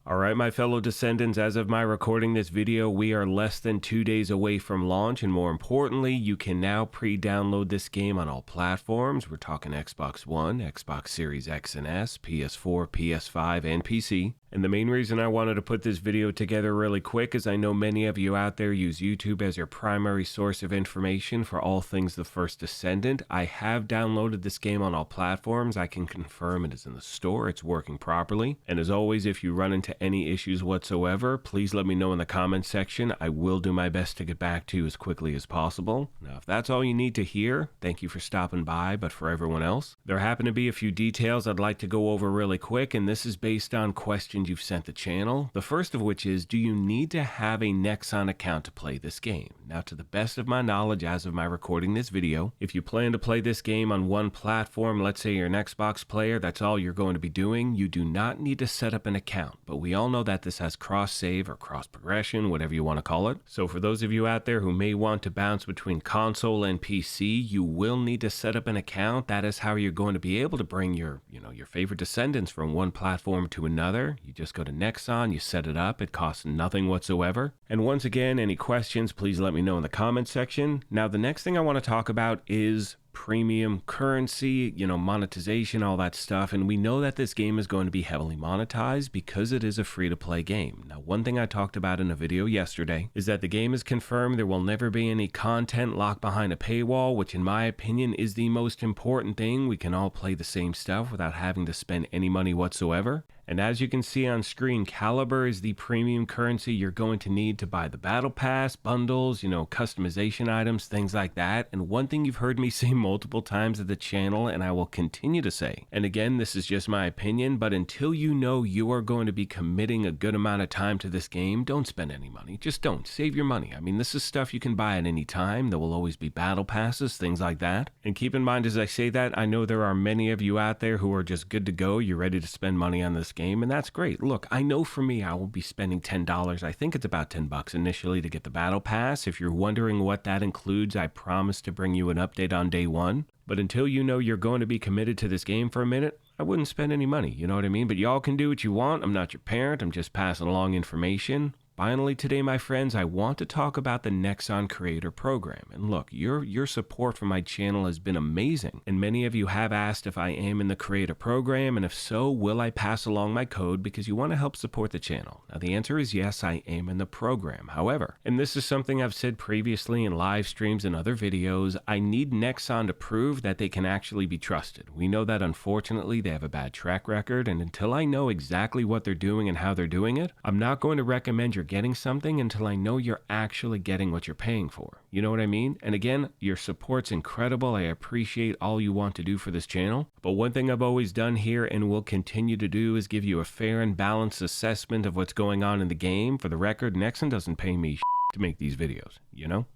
Alright, my fellow Descendants, as of my recording this video, we are less than 2 days away from launch, and more importantly, you can now pre-download this game on all platforms. We're talking Xbox One, Xbox Series X and S, PS4, PS5, and PC. And the main reason I wanted to put this video together really quick is I know many of you out there use YouTube as your primary source of information for all things The First Descendant. I have downloaded this game on all platforms. I can confirm it is in the store, it's working properly. And as always, if you run into any issues whatsoever, please let me know in the comments section. I will do my best to get back to you as quickly as possible. Now, if that's all you need to hear, thank you for stopping by, but for everyone else, there happen to be a few details I'd like to go over really quick, and this is based on questions you've sent the channel. The first of which is, do you need to have a Nexon account to play this game? Now, to the best of my knowledge as of my recording this video, if you plan to play this game on one platform, let's say you're an Xbox player, that's all you're going to be doing, you do not need to set up an account. But we all know that this has cross-save or cross-progression, whatever you want to call it. So for those of you out there who may want to bounce between console and PC, you will need to set up an account. That is how you're going to be able to bring your favorite Descendants from one platform to another. You just go to Nexon, you set it up, it costs nothing whatsoever. And once again, any questions, please let me know in the comments section. Now, the next thing I want to talk about is premium currency, monetization, all that stuff. And we know that this game is going to be heavily monetized because it is a free-to-play game. Now, one thing I talked about in a video yesterday is that the game is confirmed there will never be any content locked behind a paywall, which in my opinion is the most important thing. We can all play the same stuff without having to spend any money whatsoever. And as you can see on screen, Caliber is the premium currency you're going to need to buy the battle pass, bundles, customization items, things like that. And one thing you've heard me say multiple times at the channel, and I will continue to say, and again, this is just my opinion, but until you know you are going to be committing a good amount of time to this game, don't spend any money. Just don't. Save your money. I mean, this is stuff you can buy at any time. There will always be battle passes, things like that. And keep in mind as I say that, I know there are many of you out there who are just good to go. You're ready to spend money on this game, and that's great. Look, I know for me, I will be spending $10. I think it's about $10 initially to get the battle pass. If you're wondering what that includes, I promise to bring you an update on day one. But until you know you're going to be committed to this game for a minute, I wouldn't spend any money, you know what I mean? But y'all can do what you want. I'm not your parent. I'm just passing along information. Finally today, my friends, I want to talk about the Nexon Creator Program. And look, your support for my channel has been amazing. And many of you have asked if I am in the Creator Program, and if so, will I pass along my code because you want to help support the channel? Now, the answer is yes, I am in the program. However, and this is something I've said previously in live streams and other videos, I need Nexon to prove that they can actually be trusted. We know that unfortunately they have a bad track record, and until I know exactly what they're doing and how they're doing it, I'm not going to recommend your getting something until I know you're actually getting what you're paying for. You know what I mean? And again, your support's incredible. I appreciate all you want to do for this channel. But one thing I've always done here and will continue to do is give you a fair and balanced assessment of what's going on in the game. For the record, Nexon doesn't pay me to make these videos.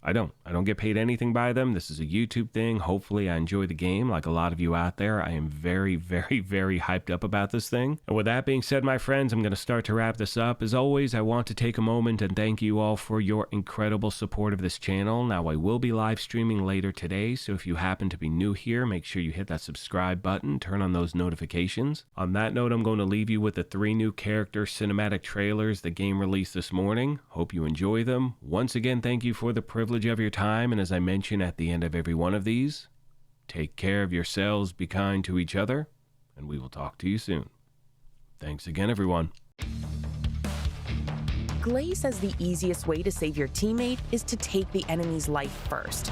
I don't get paid anything by them. This is a YouTube thing. Hopefully I enjoy the game like a lot of you out there. I am very, very, very hyped up about this thing. And with that being said, my friends, I'm going to start to wrap this up. As always, I want to take a moment and thank you all for your incredible support of this channel. Now, I will be live streaming later today, so if you happen to be new here, make sure you hit that subscribe button, turn on those notifications. On that note, I'm going to leave you with the 3 new character cinematic trailers the game released this morning. Hope you enjoy them. Once again, thank you for the privilege of your time, and as I mention at the end of every one of these, take care of yourselves, be kind to each other, and we will talk to you soon. Thanks again, everyone. Glay says the easiest way to save your teammate is to take the enemy's life first.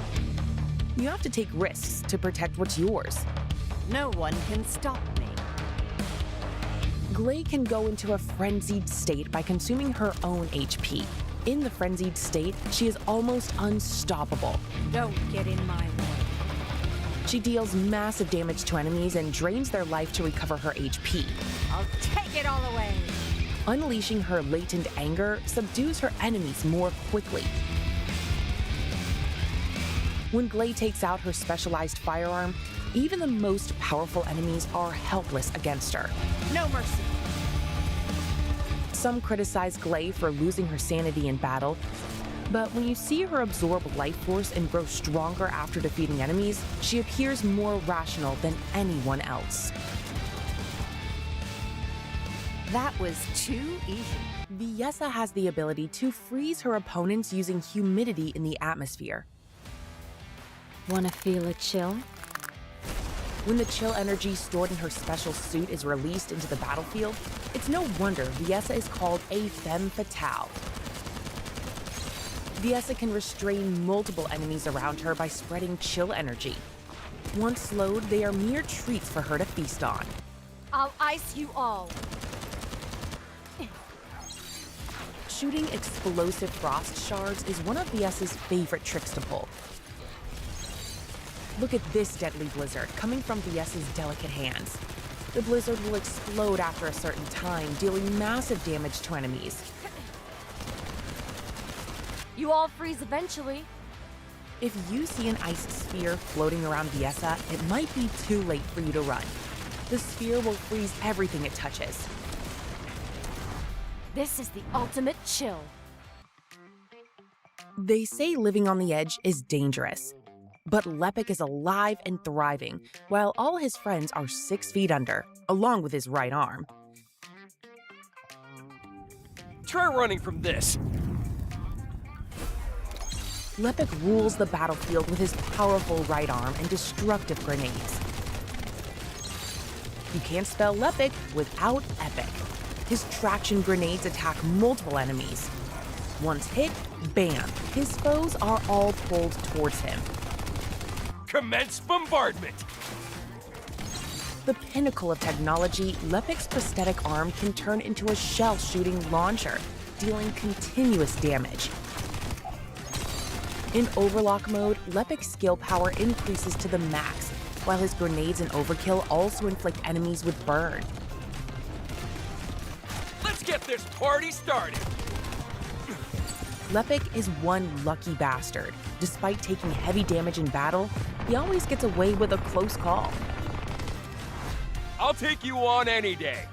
You have to take risks to protect what's yours. No one can stop me. Glay can go into a frenzied state by consuming her own HP. In the frenzied state, she is almost unstoppable. Don't get in my way. She deals massive damage to enemies and drains their life to recover her HP. I'll take it all away. Unleashing her latent anger subdues her enemies more quickly. When Glay takes out her specialized firearm, even the most powerful enemies are helpless against her. No mercy. Some criticize Glay for losing her sanity in battle, but when you see her absorb life force and grow stronger after defeating enemies, she appears more rational than anyone else. That was too easy. Viessa has the ability to freeze her opponents using humidity in the atmosphere. Wanna feel a chill? When the chill energy stored in her special suit is released into the battlefield, it's no wonder Viessa is called a femme fatale. Viessa can restrain multiple enemies around her by spreading chill energy. Once slowed, they are mere treats for her to feast on. I'll ice you all. Shooting explosive frost shards is one of Viessa's favorite tricks to pull. Look at this deadly blizzard coming from Viessa's delicate hands. The blizzard will explode after a certain time, dealing massive damage to enemies. You all freeze eventually. If you see an ice sphere floating around Viessa, it might be too late for you to run. The sphere will freeze everything it touches. This is the ultimate chill. They say living on the edge is dangerous. But Lepik is alive and thriving, while all his friends are 6 feet under, along with his right arm. Try running from this. Lepik rules the battlefield with his powerful right arm and destructive grenades. You can't spell Lepik without epic. His traction grenades attack multiple enemies. Once hit, bam, his foes are all pulled towards him. Commence bombardment! The pinnacle of technology, Lepik's prosthetic arm can turn into a shell-shooting launcher, dealing continuous damage. In overlock mode, Lepik's skill power increases to the max, while his grenades and overkill also inflict enemies with burn. Let's get this party started! Lepik is one lucky bastard. Despite taking heavy damage in battle, he always gets away with a close call. I'll take you on any day.